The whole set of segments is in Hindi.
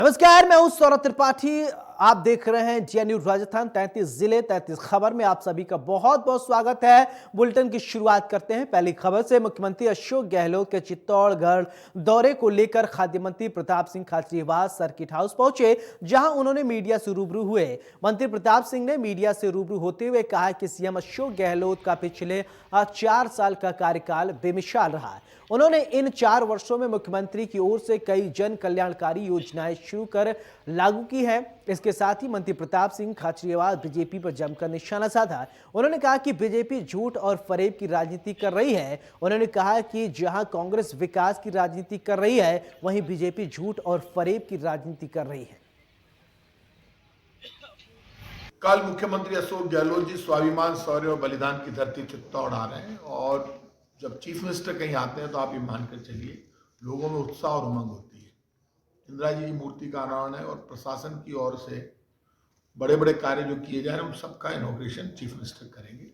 नमस्कार, मैं हूं सौरभ त्रिपाठी। आप देख रहे हैं जीएनयू राजस्थान। 33 जिले 33 खबर में आप सभी का बहुत बहुत स्वागत है। बुलेटिन की शुरुआत करते हैं पहली खबर से। मुख्यमंत्री अशोक गहलोत के चित्तौड़गढ़ दौरे को लेकर खाद्य मंत्री प्रताप सिंह खाचरियावास सर्किट हाउस पहुंचे, जहां उन्होंने मीडिया से रूबरू हुए। मंत्री प्रताप सिंह ने मीडिया से रूबरू होते हुए कहा कि सीएम अशोक गहलोत का पिछले 4 साल का कार्यकाल बेमिसाल रहा है। उन्होंने इन 4 वर्षों में मुख्यमंत्री की ओर से कई जन कल्याणकारी योजनाएं शुरू कर लागू की हैं। इसके साथ ही मंत्री प्रताप सिंह खाचरियावास बीजेपी पर जमकर निशाना साधा। उन्होंने कहा कि बीजेपी झूठ और फरेब की राजनीति कर रही है। उन्होंने कहा कि जहां कांग्रेस विकास की राजनीति कर रही है, वहीं बीजेपी झूठ और फरेब की राजनीति कर रही है। कल मुख्यमंत्री अशोक गहलोत जी स्वाभिमान, शौर्य और बलिदान की धरती चित्तौड़ आ रहे हैं और जब चीफ मिनिस्टर कहीं आते हैं तो आप ये मानकर चलिए लोगों में उत्साह और उमंग होती है। इंदिरा जी की मूर्ति का अनावरण है और प्रशासन की ओर से बड़े बड़े कार्य जो किए जा रहे हैं उन सबका इनॉग्रेशन चीफ मिनिस्टर करेंगे।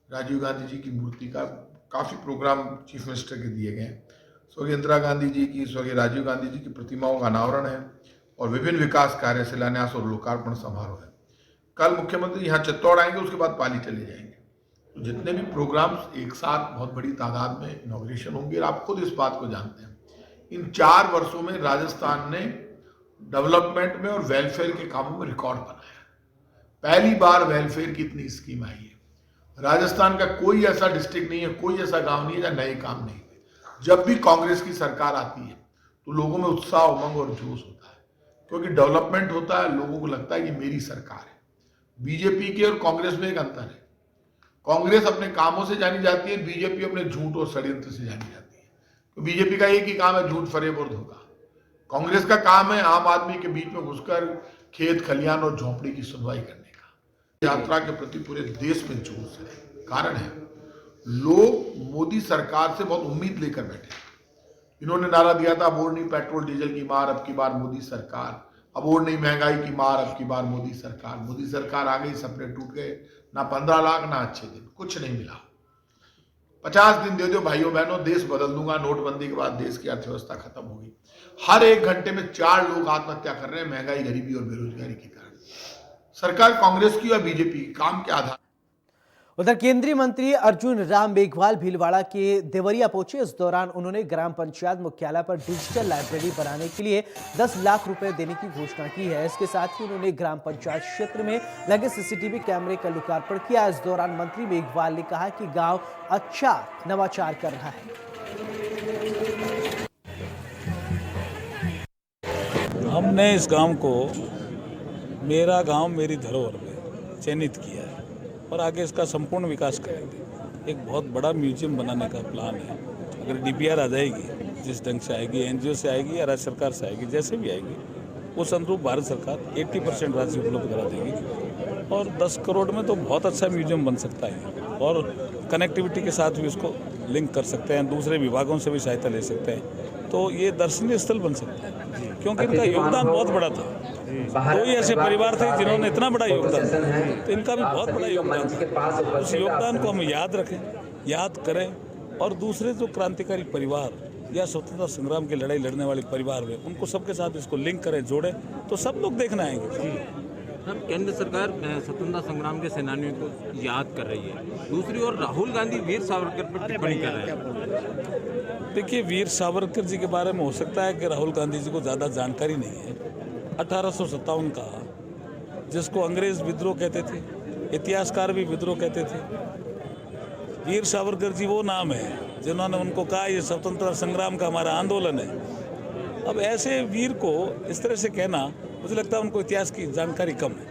राजीव गांधी जी की मूर्ति का काफ़ी प्रोग्राम चीफ मिनिस्टर के दिए गए हैं। स्वर्गीय इंदिरा गांधी जी की, स्वर्गीय राजीव गांधी जी की प्रतिमाओं का अनावरण है और विभिन्न विकास कार्य, शिलान्यास और लोकार्पण समारोह है। कल मुख्यमंत्री यहाँ चित्तौड़ आएंगे, उसके बाद पाली चले जाएंगे। तो जितने भी प्रोग्राम्स एक साथ बहुत बड़ी तादाद में इनॉग्रेशन होंगे और आप खुद इस बात को जानते हैं। इन 4 वर्षों में राजस्थान ने डेवलपमेंट में और वेलफेयर के कामों में रिकॉर्ड बनाया। पहली बार वेलफेयर की इतनी स्कीम आई है। राजस्थान का कोई ऐसा डिस्ट्रिक्ट नहीं है, कोई ऐसा गांव नहीं है जहां नए काम नहीं हुए। जब भी कांग्रेस की सरकार आती है तो लोगों में उत्साह, उमंग और जोश होता है, क्योंकि डेवलपमेंट होता है। लोगों को लगता है कि मेरी सरकार है। बीजेपी के और कांग्रेस में एक अंतर है। कांग्रेस अपने कामों से जानी जाती है, बीजेपी अपने झूठ और षड्यंत्र से जानी जाती है। तो बीजेपी का एक ही काम है, झूठ, फरेब और धोखा। कांग्रेस का काम है आम आदमी के बीच में घुसकर खेत खलियान और झोंपड़ी की सुनवाई करने का। यात्रा के प्रति पूरे देश में जोश है। कारण है, लोग मोदी सरकार से बहुत उम्मीद लेकर बैठे। इन्होंने नारा दिया था, अब और नहीं पेट्रोल डीजल की मार, अब की बार मोदी सरकार। अब और नहीं महंगाई की मार, अब की बार मोदी सरकार। मोदी सरकार आ गई, सपने टूट गए। ना 15 लाख, ना अच्छे दिन, कुछ नहीं मिला। 50 दिन दे दो भाइयों बहनों, देश बदल दूंगा। नोटबंदी के बाद देश की अर्थव्यवस्था खत्म होगी। हर 1 घंटे में 4 लोग आत्महत्या कर रहे हैं महंगाई, गरीबी और बेरोजगारी के कारण। सरकार कांग्रेस की और बीजेपी काम के आधार। उधर केंद्रीय मंत्री अर्जुन राम मेघवाल भीलवाड़ा के देवरिया पहुंचे। इस दौरान उन्होंने ग्राम पंचायत मुख्यालय पर डिजिटल लाइब्रेरी बनाने के लिए 10 लाख रुपए देने की घोषणा की है। इसके साथ ही उन्होंने ग्राम पंचायत क्षेत्र में लगे सीसीटीवी कैमरे का लोकार्पण किया। इस दौरान मंत्री मेघवाल ने कहा कि गांव अच्छा नवाचार कर रहा है। हमने इस गांव को मेरा गांव मेरी धरोहर में चयनित किया है और आगे इसका संपूर्ण विकास करेंगे। एक बहुत बड़ा म्यूजियम बनाने का प्लान है। अगर डीपीआर आ जाएगी, जिस ढंग से आएगी, एनजीओ से आएगी या राज्य सरकार से आएगी, जैसे भी आएगी, उस अनुरूप भारत सरकार 80% राशि उपलब्ध करा देगी और 10 करोड़ में तो बहुत अच्छा म्यूजियम बन सकता है और कनेक्टिविटी के साथ भी उसको लिंक कर सकते हैं, दूसरे विभागों से भी सहायता ले सकते हैं। तो ये दर्शनीय स्थल बन सकता है, क्योंकि इनका योगदान बहुत बड़ा था। 2 ही ऐसे परिवार थे जिन्होंने इतना बड़ा योगदान दिया, तो इनका भी बहुत बड़ा योगदान था। उस योगदान को हम याद रखें, याद करें और दूसरे जो क्रांतिकारी परिवार या स्वतंत्रता संग्राम की लड़ाई लड़ने वाले परिवार में उनको सबके साथ इसको लिंक करें, जोड़ें, तो सब लोग देखने आएंगे। केंद्र सरकार स्वतंत्रता संग्राम के सेनानियों को याद कर रही है। दूसरी ओर राहुल गांधी वीर सावरकर पर टिप्पणी कर रहे हैं। देखिए, वीर सावरकर जी के बारे में हो सकता है कि राहुल गांधी जी को ज़्यादा जानकारी नहीं है। 1857 का, जिसको अंग्रेज विद्रोह कहते थे, इतिहासकार भी विद्रोह कहते थे। वीर सावरकर जी वो नाम है जिन्होंने उनको कहा ये स्वतंत्रता संग्राम का हमारा आंदोलन है। अब ऐसे वीर को इस तरह से कहना, मुझे लगता है उनको इतिहास की जानकारी कम है।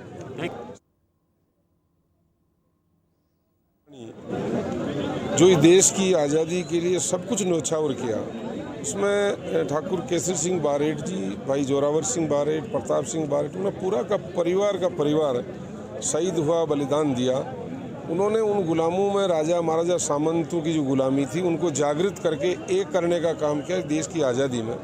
जो इस देश की आज़ादी के लिए सब कुछ न्योछावर किया, उसमें ठाकुर केसरी सिंह बारेट जी, भाई जोरावर सिंह बारेट, प्रताप सिंह बारेट, उन्हें पूरा का परिवार शहीद हुआ, बलिदान दिया। उन्होंने उन गुलामों में राजा महाराजा सामंतों की जो गुलामी थी उनको जागृत करके एक करने का काम किया। देश की आज़ादी में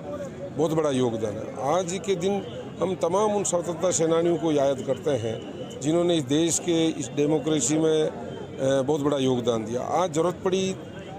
बहुत बड़ा योगदान है। आज के दिन हम तमाम उन स्वतंत्रता सेनानियों को याद करते हैं जिन्होंने इस देश के, इस डेमोक्रेसी में बहुत बड़ा योगदान दिया। आज ज़रूरत पड़ी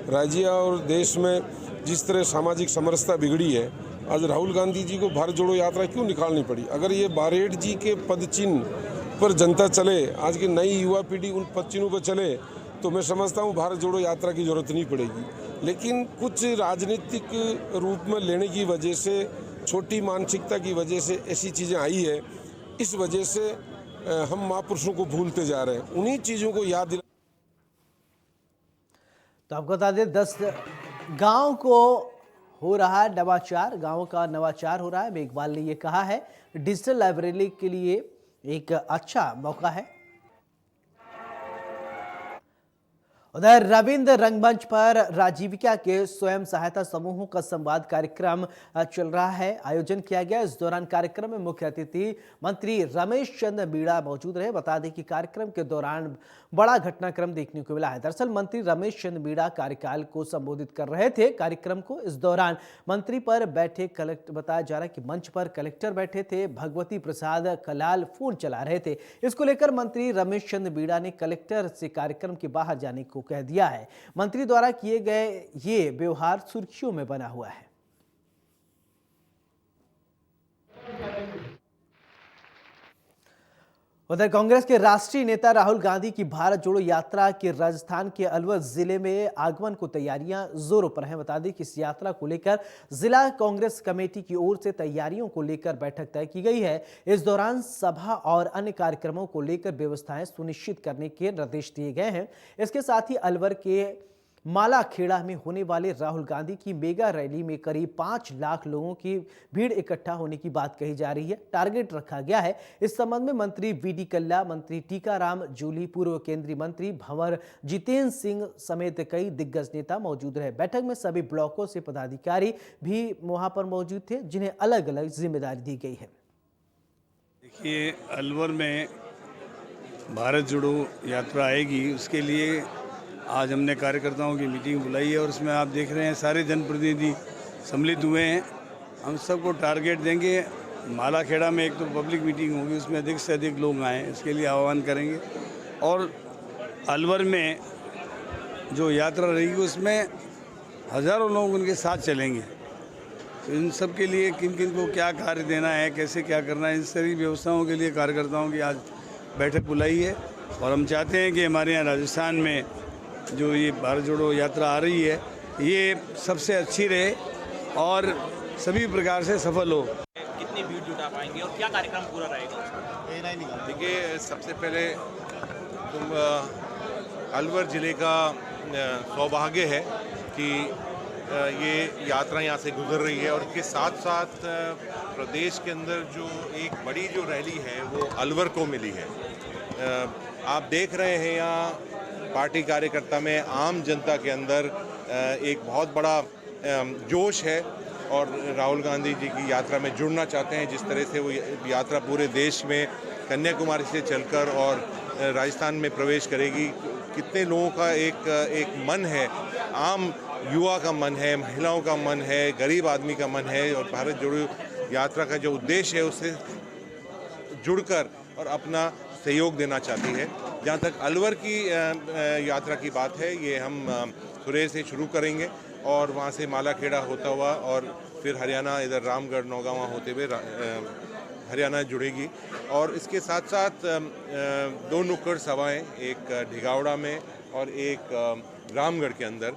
राज्य और देश में जिस तरह सामाजिक समरसता बिगड़ी है, आज राहुल गांधी जी को भारत जोड़ो यात्रा क्यों निकालनी पड़ी? अगर ये बारेट जी के पद चिन्ह पर जनता चले, आज की नई युवा पीढ़ी उन पद चिन्हों पर चले, तो मैं समझता हूँ भारत जोड़ो यात्रा की जरूरत नहीं पड़ेगी। लेकिन कुछ राजनीतिक रूप में लेने की वजह से, छोटी मानसिकता की वजह से ऐसी चीज़ें आई है। इस वजह से हम महापुरुषों को भूलते जा रहे हैं। उन्हीं चीज़ों को याद दिला। तो आपको बता दें 10 गांव को हो रहा है नवाचार, गांव का नवाचार हो रहा है। मेघवाल ने ये कहा है डिजिटल लाइब्रेरी के लिए एक अच्छा मौका है। उधर रविंद्र रंगमंच पर राजीविका के स्वयं सहायता समूहों का संवाद कार्यक्रम चल रहा है, आयोजन किया गया। इस दौरान कार्यक्रम में मुख्य अतिथि मंत्री रमेश चंद्र मीणा मौजूद रहे। बता दें कि कार्यक्रम के दौरान बड़ा घटनाक्रम देखने को मिला है। दरअसल मंत्री रमेश चंद्र मीणा कार्यकाल को संबोधित कर रहे थे कार्यक्रम को। इस दौरान मंत्री पर बैठे कलेक्टर, बताया जा रहा है कि मंच पर कलेक्टर बैठे थे, भगवती प्रसाद कलाल फोन चला रहे थे। इसको लेकर मंत्री रमेश चंद्र मीणा ने कलेक्टर से कार्यक्रम के बाहर जाने को कह दिया है। मंत्री द्वारा किए गए ये व्यवहार सुर्खियों में बना हुआ है। उधर कांग्रेस के राष्ट्रीय नेता राहुल गांधी की भारत जोड़ो यात्रा के राजस्थान के अलवर जिले में आगमन को तैयारियां जोरों पर हैं। बता दें कि इस यात्रा को लेकर जिला कांग्रेस कमेटी की ओर से तैयारियों को लेकर बैठक तय की गई है। इस दौरान सभा और अन्य कार्यक्रमों को लेकर व्यवस्थाएं सुनिश्चित करने के निर्देश दिए गए हैं। इसके साथ ही अलवर के मालाखेड़ा में होने वाले राहुल गांधी की मेगा रैली में करीब 5 लाख लोगों की भीड़ इकट्ठा होने की बात कही जा रही है, टारगेट रखा गया है। इस संबंध में मंत्री वीडी कल्ला, मंत्री टीकाराम जूली, पूर्व केंद्रीय मंत्री भंवर जितेंद्र सिंह समेत कई दिग्गज नेता मौजूद रहे। बैठक में सभी ब्लॉकों से पदाधिकारी भी वहां पर मौजूद थे, जिन्हें अलग अलग जिम्मेदारी दी गई है। देखिए, अलवर में भारत जोड़ो यात्रा आएगी, उसके लिए आज हमने कार्यकर्ताओं की मीटिंग बुलाई है और उसमें आप देख रहे हैं सारे जनप्रतिनिधि सम्मिलित हुए हैं। हम सबको टारगेट देंगे। मालाखेड़ा में एक तो पब्लिक मीटिंग होगी, उसमें अधिक से अधिक लोग आएँ, इसके लिए आह्वान करेंगे। और अलवर में जो यात्रा रहेगी उसमें हज़ारों लोग उनके साथ चलेंगे। तो इन सब के लिए किन किन को क्या कार्य देना है, कैसे क्या करना है, इन सारी व्यवस्थाओं के लिए कार्यकर्ताओं की आज बैठक बुलाई है। और हम चाहते हैं कि हमारे यहाँ राजस्थान में जो ये भारत जोड़ो यात्रा आ रही है ये सबसे अच्छी रहे और सभी प्रकार से सफल हो। कितनी भीड़ जुटा पाएंगे और क्या कार्यक्रम पूरा रहेगा? देखिए, सबसे पहले अलवर ज़िले का सौभाग्य है कि ये यात्रा यहाँ से गुजर रही है और इसके साथ साथ प्रदेश के अंदर जो एक बड़ी जो रैली है वो अलवर को मिली है। आप देख रहे हैं यहाँ पार्टी कार्यकर्ता में, आम जनता के अंदर एक बहुत बड़ा जोश है और राहुल गांधी जी की यात्रा में जुड़ना चाहते हैं। जिस तरह से वो यात्रा पूरे देश में कन्याकुमारी से चलकर और राजस्थान में प्रवेश करेगी, कितने लोगों का एक मन है, आम युवा का मन है, महिलाओं का मन है, गरीब आदमी का मन है और भारत जोड़ो यात्रा का जो उद्देश्य है उससे जुड़कर और अपना सहयोग देना चाहती है। जहाँ तक अलवर की यात्रा की बात है, ये हम सुरेर से शुरू करेंगे और वहाँ से मालाखेड़ा होता हुआ और फिर हरियाणा, इधर रामगढ़, नौगावा होते हुए हरियाणा जुड़ेगी। और इसके साथ साथ 2 नुक्कड़ सभाएं, एक ढिगावड़ा में और एक रामगढ़ के अंदर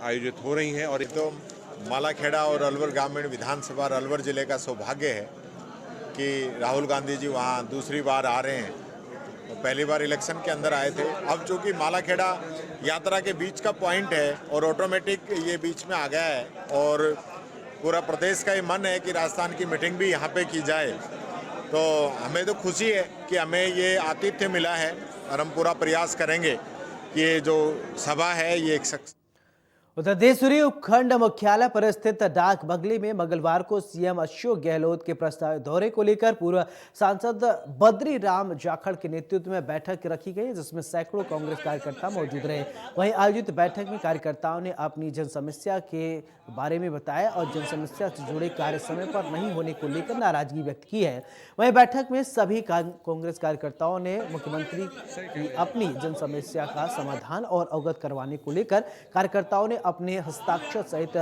आयोजित हो रही हैं। और तो मालाखेड़ा और अलवर ग्रामीण विधानसभा और अलवर जिले का सौभाग्य है कि राहुल गांधी जी वहाँ दूसरी बार आ रहे हैं। तो पहली बार इलेक्शन के अंदर आए थे, अब चूँकि मालाखेड़ा यात्रा के बीच का पॉइंट है और ऑटोमेटिक ये बीच में आ गया है और पूरा प्रदेश का ये मन है कि राजस्थान की मीटिंग भी यहाँ पे की जाए। तो हमें तो खुशी है कि हमें ये आतिथ्य मिला है और हम पूरा प्रयास करेंगे कि ये जो सभा है ये एक सक्सेस। उधर देसूरी उपखंड मुख्यालय पर स्थित डाक बंगले में मंगलवार को सीएम अशोक गहलोत के प्रस्तावित दौरे को लेकर पूर्व सांसद बद्री राम जाखड़ के नेतृत्व में बैठक रखी गई, जिसमें सैकड़ों कांग्रेस कार्यकर्ता मौजूद रहे। वहीं आयोजित बैठक में कार्यकर्ताओं ने अपनी जन समस्या के बारे में बताया और जन समस्या से जुड़े कार्य समय पर नहीं होने को लेकर नाराजगी व्यक्त की है। वहीं बैठक में सभी कांग्रेस कार्यकर्ताओं ने मुख्यमंत्री की अपनी जन समस्या का समाधान और अवगत करवाने को लेकर कार्यकर्ताओं ने अपने हस्ताक्षर सहित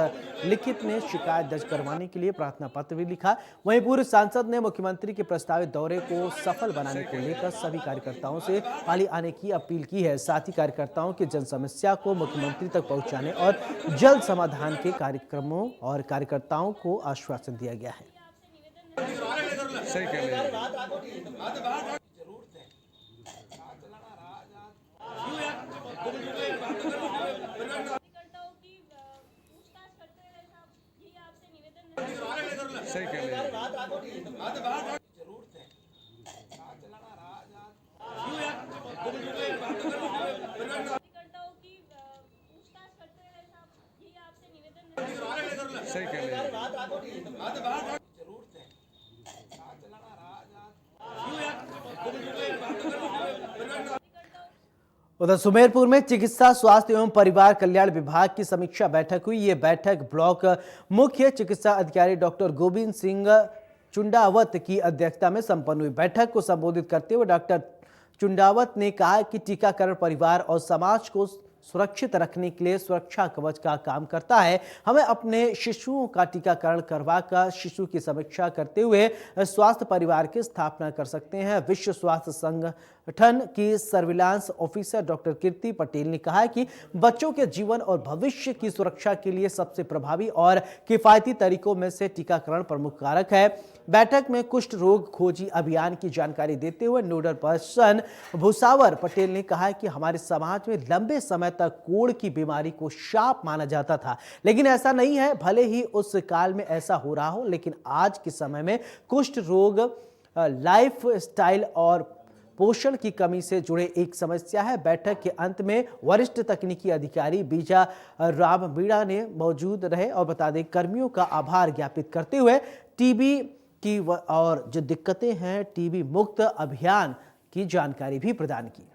लिखित में शिकायत दर्ज करवाने के लिए प्रार्थना पत्र भी लिखा। वहीं पूर्व सांसद ने मुख्यमंत्री के प्रस्तावित दौरे को सफल बनाने को लेकर सभी कार्यकर्ताओं से हाली आने की अपील की है। साथ ही कार्यकर्ताओं की जन समस्या को मुख्यमंत्री तक पहुंचाने और जल्द समाधान के कार्यक्रमों और कार्यकर्ताओं को आश्वासन दिया गया है। सही कह रहे हैं। सही कह रहे हैं। सही कह रहे हैं। उधर सुमेरपुर में चिकित्सा स्वास्थ्य एवं परिवार कल्याण विभाग की समीक्षा बैठक हुई। ये बैठक ब्लॉक मुख्य चिकित्सा अधिकारी डॉक्टर गोविंद सिंह चुंडावत की अध्यक्षता में संपन्न हुई। बैठक को संबोधित करते हुए डॉक्टर चुंडावत ने कहा कि टीकाकरण परिवार और समाज को सुरक्षित रखने के लिए सुरक्षा कवच का काम करता है। हमें अपने शिशुओं का टीकाकरण करवाकर शिशु की समीक्षा करते हुए स्वास्थ्य परिवार की स्थापना कर सकते हैं। विश्व स्वास्थ्य संगठन की सर्विलांस ऑफिसर डॉक्टर कीर्ति पटेल ने कहा कि बच्चों के जीवन और भविष्य की सुरक्षा के लिए सबसे प्रभावी और किफायती तरीकों में से टीकाकरण प्रमुख कारक है। बैठक में कुष्ठ रोग खोजी अभियान की जानकारी देते हुए नोडल पर्सन भूसावर पटेल ने कहा कि हमारे समाज में लंबे समय तक कोढ़ की बीमारी को शाप माना जाता था, लेकिन ऐसा नहीं है। भले ही उस काल में ऐसा हो रहा हो, लेकिन आज के समय में कुष्ठ रोग लाइफ स्टाइल और पोषण की कमी से जुड़े एक समस्या है। बैठक के अंत में वरिष्ठ तकनीकी अधिकारी बीजा राम मीणा ने मौजूद रहे और बता दें कर्मियों का आभार ज्ञापित करते हुए टीबी की और जो दिक्कतें हैं टीबी मुक्त अभियान की जानकारी भी प्रदान की।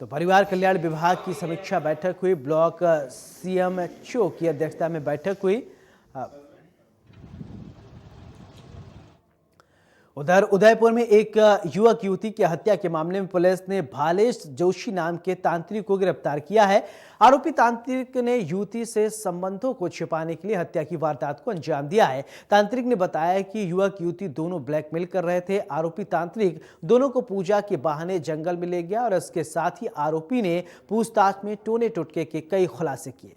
तो परिवार कल्याण विभाग की समीक्षा बैठक हुई। ब्लॉक सीएमएचओ की अध्यक्षता में बैठक हुई। उधर उदयपुर में एक युवक युवती की हत्या के मामले में पुलिस ने भालेश जोशी नाम के तांत्रिक को गिरफ्तार किया है। आरोपी तांत्रिक ने युवती से संबंधों को छिपाने के लिए हत्या की वारदात को अंजाम दिया है। तांत्रिक ने बताया कि युवक युवती दोनों ब्लैकमेल कर रहे थे। आरोपी तांत्रिक दोनों को पूजा के बहाने जंगल में ले गया और इसके साथ ही आरोपी ने पूछताछ में टोने टोटके के कई खुलासे किए।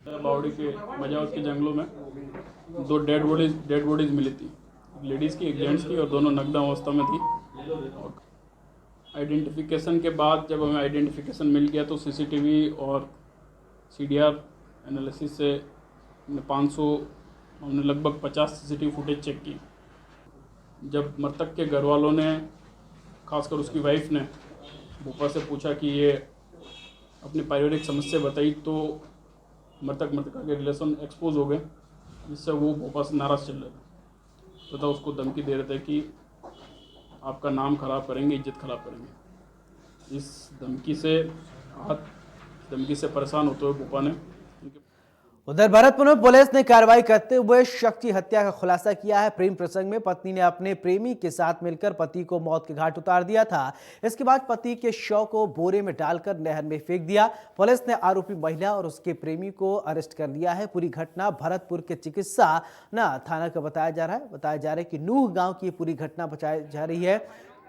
बावड़ी के बजावत के जंगलों में दो डेड बॉडीज मिली थी, लेडीज़ की एक जेंट्स की, और दोनों नग्न अवस्था में थी। और आइडेंटिफिकेशन के बाद जब हमें आइडेंटिफिकेशन मिल गया तो सीसीटीवी और सीडीआर एनालिसिस से हमने लगभग 50 सीसीटीवी फुटेज चेक की। जब मृतक के घर वालों ने, खासकर उसकी वाइफ ने भूपा से पूछा कि ये अपनी पारिवारिक समस्या बताई, तो मृतका के रिलेशन एक्सपोज हो गए, जिससे वो भोपाल से नाराज़ चल रहे थे तथा उसको धमकी दे रहे थे कि आपका नाम खराब करेंगे, इज्जत खराब करेंगे। इस धमकी से परेशान होते हुए भोपाल ने उधर भरतपुर में पुलिस ने कार्रवाई करते हुए शख्स की हत्या का खुलासा किया है। प्रेम प्रसंग में पत्नी ने अपने प्रेमी के साथ मिलकर पति को मौत के घाट उतार दिया था। इसके बाद पति के शव को बोरे में डालकर नहर में फेंक दिया। पुलिस ने आरोपी महिला और उसके प्रेमी को अरेस्ट कर लिया है। पूरी घटना भरतपुर के चिकित्सा थाना का बताया जा रहा है कि नूह गाँव की पूरी घटना बताई जा रही है।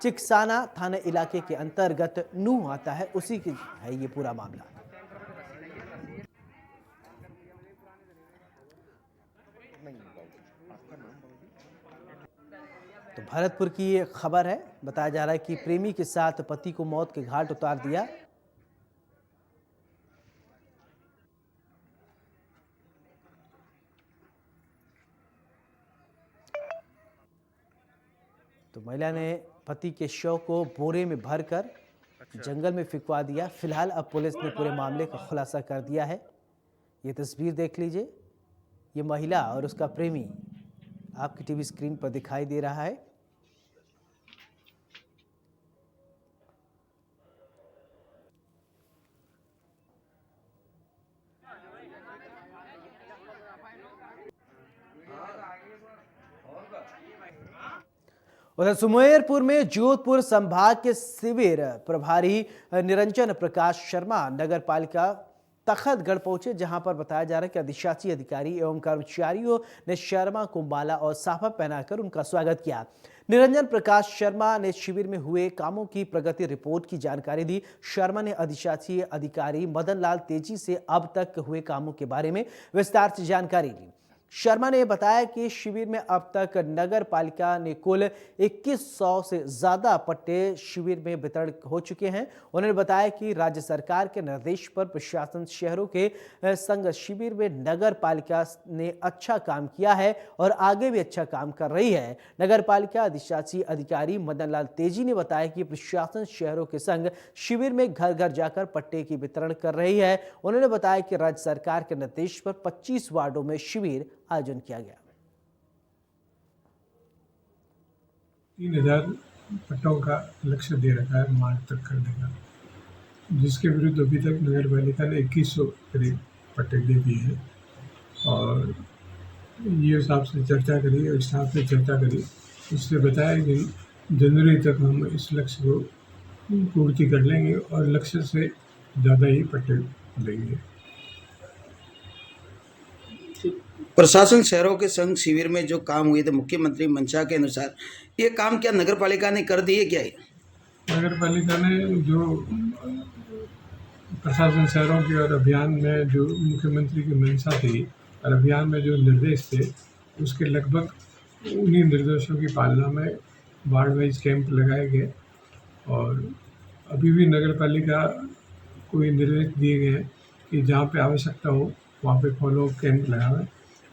चिकसाना थाना इलाके के अंतर्गत नूह आता है, उसी की है ये पूरा मामला। तो भरतपुर की ये खबर है। बताया जा रहा है कि प्रेमी के साथ पति को मौत के घाट उतार दिया। तो महिला ने पति के शव को बोरे में भरकर जंगल में फिकवा दिया। फिलहाल अब पुलिस ने पूरे मामले का खुलासा कर दिया है। ये तस्वीर देख लीजिए, ये महिला और उसका प्रेमी आपकी टीवी स्क्रीन पर दिखाई दे रहा है। उधर सुमेरपुर में जोधपुर संभाग के शिविर प्रभारी निरंजन प्रकाश शर्मा नगर पालिका तखतगढ़ पहुंचे, जहां पर बताया जा रहा है कि अधिशासी अधिकारी एवं कर्मचारियों ने शर्मा को माला और साफा पहनाकर उनका स्वागत किया। निरंजन प्रकाश शर्मा ने शिविर में हुए कामों की प्रगति रिपोर्ट की जानकारी दी। शर्मा ने अधिशासी अधिकारी मदन लाल तेजी से अब तक हुए कामों के बारे में विस्तार से जानकारी ली। शर्मा ने बताया कि शिविर में अब तक नगर पालिका ने कुल 2100 से ज्यादा पट्टे शिविर में वितरण हो चुके हैं। उन्होंने बताया कि राज्य सरकार के निर्देश पर प्रशासन शहरों के संग शिविर में नगर पालिका ने अच्छा काम किया है और आगे भी अच्छा काम कर रही है। नगर पालिका अधिशासी अधिकारी मदन लाल तेजी ने बताया कि प्रशासन शहरों के संग शिविर में घर घर जाकर पट्टे की वितरण कर रही है। उन्होंने बताया कि राज्य सरकार के निर्देश पर 25 वार्डों में शिविर आयोजन किया गया। 3000 पट्टों का लक्ष्य दे रखा है मार्च तक करने का, जिसके विरुद्ध अभी तक नगर पालिका ने 2100 करीब पट्टे दे दिए हैं। और ये हिसाब से चर्चा करी और स्टाफ से चर्चा करी, उससे बताया कि जनवरी तक हम इस लक्ष्य को पूर्ति कर लेंगे और लक्ष्य से ज़्यादा ही पट्टे देंगे। प्रशासन शहरों के संघ शिविर में जो काम हुए थे मुख्यमंत्री मंशा के अनुसार, ये काम क्या नगर पालिका ने कर दिए क्या? नगर पालिका ने जो प्रशासन शहरों के और अभियान में जो मुख्यमंत्री की मंशा थी और अभियान में जो निर्देश थे, उसके लगभग उन्हीं निर्देशों की पालना में वार्ड वाइज कैंप लगाए गए। और अभी भी नगर पालिका को ये निर्देश दिए गए हैं कि जहाँ पे आवश्यकता हो वहाँ पे फॉलो कैंप लगाएं,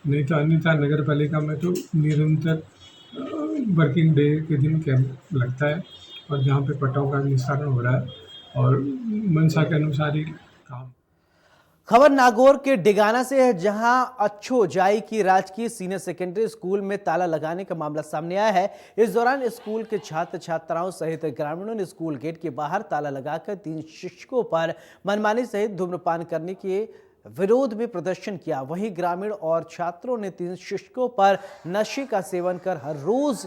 नहीं तो अन्यथा नगर पालिका में तो निरंतर वर्किंग डे के दिन कैंप लगता है और जहाँ पे पट्टों का निस्तारण हो रहा है और मंशा के अनुसार ही काम। खबर नागौर के डिगाना से है, जहां अच्छो जाई की राजकीय सीनियर सेकेंडरी स्कूल में ताला लगाने का मामला सामने आया है। इस दौरान स्कूल के छात्र छात्राओं सहित ग्रामीणों ने स्कूल गेट के बाहर ताला लगाकर 3 शिक्षकों पर मनमानी सहित धूम्रपान करने के विरोध में प्रदर्शन किया। वहीं ग्रामीण और छात्रों ने 3 शिक्षकों पर नशे का सेवन कर हर रोज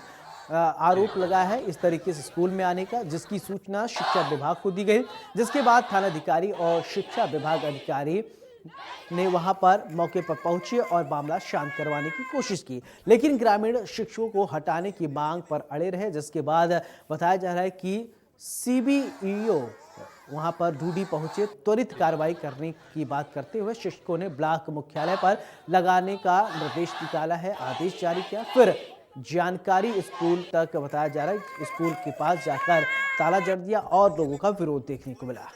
आरोप लगाया है इस तरीके से स्कूल में आने का, जिसकी सूचना शिक्षा विभाग को दी गई। जिसके बाद थानाधिकारी और शिक्षा विभाग अधिकारी ने वहां पर मौके पर पहुंचे और मामला शांत करवाने की कोशिश की, लेकिन ग्रामीण शिक्षकों को हटाने की मांग पर अड़े रहे। जिसके बाद बताया जा रहा है कि CBEO वहां पर ढूंढी पहुंचे। त्वरित कार्रवाई करने की बात करते हुए शिक्षकों ने ब्लॉक मुख्यालय पर लगाने का निर्देश निकाला है, आदेश जारी किया। फिर जानकारी स्कूल तक बताया जा रहा है, स्कूल के पास जाकर ताला जड़ दिया और लोगों का विरोध देखने को मिला।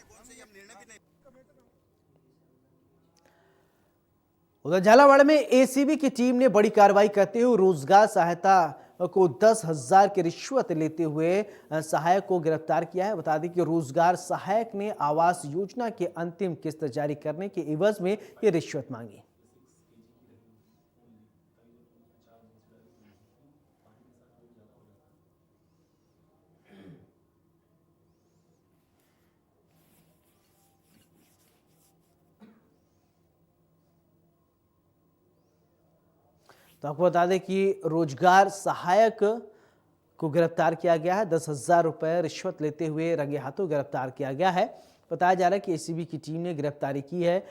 उधर झालावाड़ में ACB की टीम ने बड़ी कार्रवाई करते हुए रोजगार सहायता को 10,000 की रिश्वत लेते हुए सहायक को गिरफ्तार किया है। बता दें कि रोजगार सहायक ने आवास योजना की अंतिम किस्त जारी करने के एवज में ये रिश्वत मांगी। तो आपको बता दें कि रोजगार सहायक को गिरफ्तार किया गया है। 10,000 रुपए रिश्वत लेते हुए रंगे हाथों गिरफ्तार किया गया है। बताया जा रहा है कि ACB की टीम ने गिरफ्तारी की है।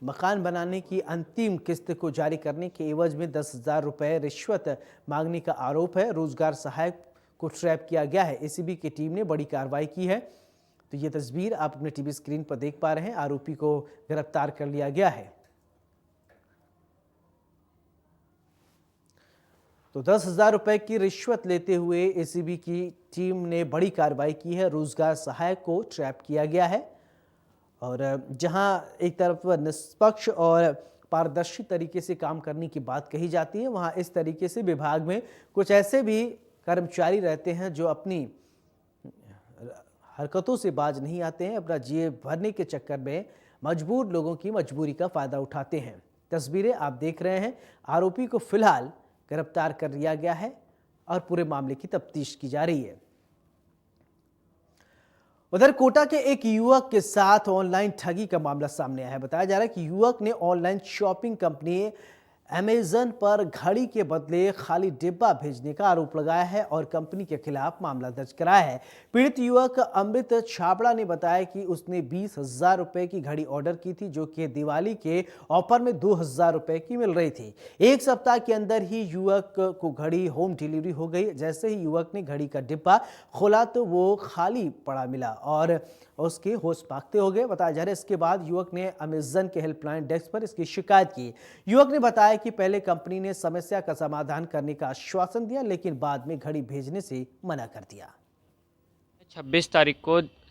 मकान बनाने की अंतिम किस्त को जारी करने के एवज में 10,000 रुपए रिश्वत मांगने का आरोप है। रोजगार सहायक को ट्रैप किया गया है। ACB की टीम ने बड़ी कार्रवाई की है। तो ये तस्वीर आप अपने टीवी स्क्रीन पर देख पा रहे हैं। आरोपी को गिरफ्तार कर लिया गया है। तो 10,000 रुपए की रिश्वत लेते हुए ACB की टीम ने बड़ी कार्रवाई की है। रोजगार सहायक को ट्रैप किया गया है और जहां एक तरफ निष्पक्ष और पारदर्शी तरीके से काम करने की बात कही जाती है, वहां इस तरीके से विभाग में कुछ ऐसे भी कर्मचारी रहते हैं जो अपनी हरकतों से बाज नहीं आते हैं। अपना जेब भरने के चक्कर में मजबूर लोगों की मजबूरी का फायदा उठाते हैं। तस्वीरें आप देख रहे हैं। आरोपी को फिलहाल गिरफ्तार कर लिया गया है और पूरे मामले की तफ्तीश की जा रही है। उधर कोटा के एक युवक के साथ ऑनलाइन ठगी का मामला सामने आया है। बताया जा रहा है कि युवक ने ऑनलाइन शॉपिंग कंपनी अमेजन पर घड़ी के बदले खाली डिब्बा भेजने का आरोप लगाया है और कंपनी के खिलाफ मामला दर्ज कराया है। पीड़ित युवक अमृत छाबड़ा ने बताया कि उसने 20,000 रुपए की घड़ी ऑर्डर की थी, जो कि दिवाली के ऑफर में 2,000 रुपए की मिल रही थी। एक सप्ताह के अंदर ही युवक को घड़ी होम डिलीवरी हो गई। जैसे ही युवक ने घड़ी का डिब्बा खोला तो वो खाली पड़ा मिला और उसके होश भागते हो गए। बताया जा रहा है इसके बाद युवक ने अमेजन के हेल्पलाइन डेस्क पर इसकी शिकायत की। युवक ने बताया कि पहले कंपनी ने समस्या का समाधान करने का आश्वासन दिया, लेकिन बाद में घड़ी भेजने से मना कर दिया।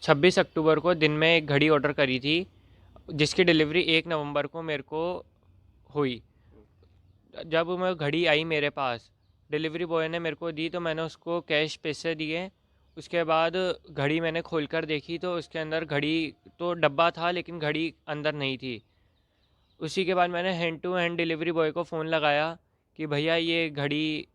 26 अक्टूबर को दिन में एक घड़ी ऑर्डर करी थी, जिसकी डिलीवरी 1 नवंबर को मेरे को हुई। जब मैं घड़ी आई मेरे पास, डिलीवरी बॉय ने मेरे को दी तो मैंने उसको कैश पैसे दिए। उसके बाद घड़ी मैंने खोलकर देखी तो उसके अंदर घड़ी तो डब्बा था, लेकिन घड़ी अंदर नहीं थी। उसी के बाद मैंने hand to hand delivery boy को फ़ोन लगाया कि भैया ये घड़ी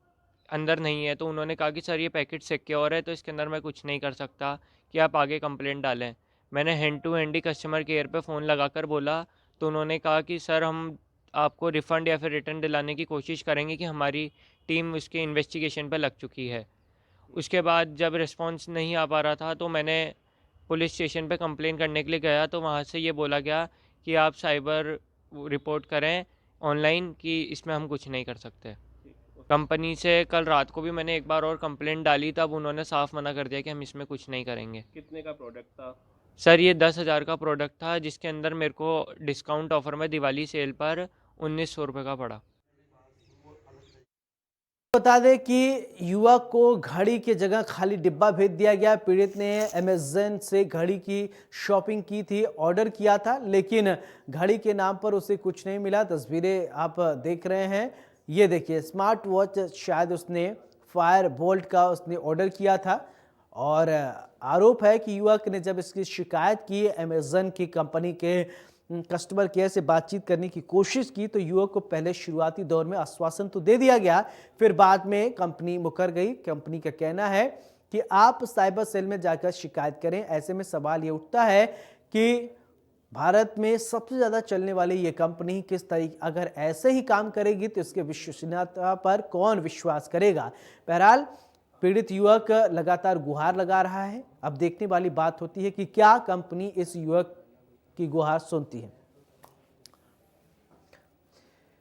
अंदर नहीं है। तो उन्होंने कहा कि सर ये पैकेट सिक्योर है, तो इसके अंदर मैं कुछ नहीं कर सकता कि आप आगे कंप्लेंट डालें। मैंने हैंड टू हैंड ही कस्टमर केयर पे फ़ोन लगाकर बोला, तो उन्होंने कहा कि सर हम आपको रिफ़ंड या फिर रिटर्न दिलाने की कोशिश करेंगे कि हमारी टीम उसके इन्वेस्टिगेशन पे लग चुकी है। उसके बाद जब रिस्पांस नहीं आ पा रहा था तो मैंने पुलिस स्टेशन पे कंप्लेन करने के लिए गया, तो वहाँ से ये बोला गया कि आप साइबर रिपोर्ट करें ऑनलाइन, कि इसमें हम कुछ नहीं कर सकते। कंपनी से कल रात को भी मैंने एक बार और कंप्लेंट डाली, तब उन्होंने साफ मना कर दिया कि हम इसमें कुछ नहीं करेंगे। कितने का प्रोडक्ट था? सर ये 10,000 का प्रोडक्ट था, जिसके अंदर मेरे को डिस्काउंट ऑफर में दिवाली सेल पर 1,900 रुपये का पड़ा। बता दें कि युवक को घड़ी की जगह खाली डिब्बा भेज दिया गया। पीड़ित ने अमेज़न से घड़ी की शॉपिंग की थी, ऑर्डर किया था, लेकिन घड़ी के नाम पर उसे कुछ नहीं मिला। तस्वीरें आप देख रहे हैं, ये देखिए स्मार्ट वॉच शायद उसने फायर बोल्ट का उसने ऑर्डर किया था और आरोप है कि युवक ने जब इसकी शिकायत की, अमेज़न की कंपनी के कस्टमर केयर से बातचीत करने की कोशिश की, तो युवक को पहले शुरुआती दौर में आश्वासन तो दे दिया गया, फिर बाद में कंपनी मुकर गई। कंपनी का कहना है कि आप साइबर सेल में जाकर शिकायत करें। ऐसे में सवाल ये उठता है कि भारत में सबसे ज़्यादा चलने वाली ये कंपनी किस तरीके अगर ऐसे ही काम करेगी तो इसके विश्वसनीयता पर कौन विश्वास करेगा। बहरहाल पीड़ित युवक लगातार गुहार लगा रहा है। अब देखने वाली बात होती है कि क्या कंपनी इस युवक की गुहार सुनती है।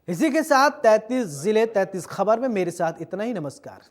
इसी के साथ 33 जिले 33 खबर में मेरे साथ इतना ही। नमस्कार।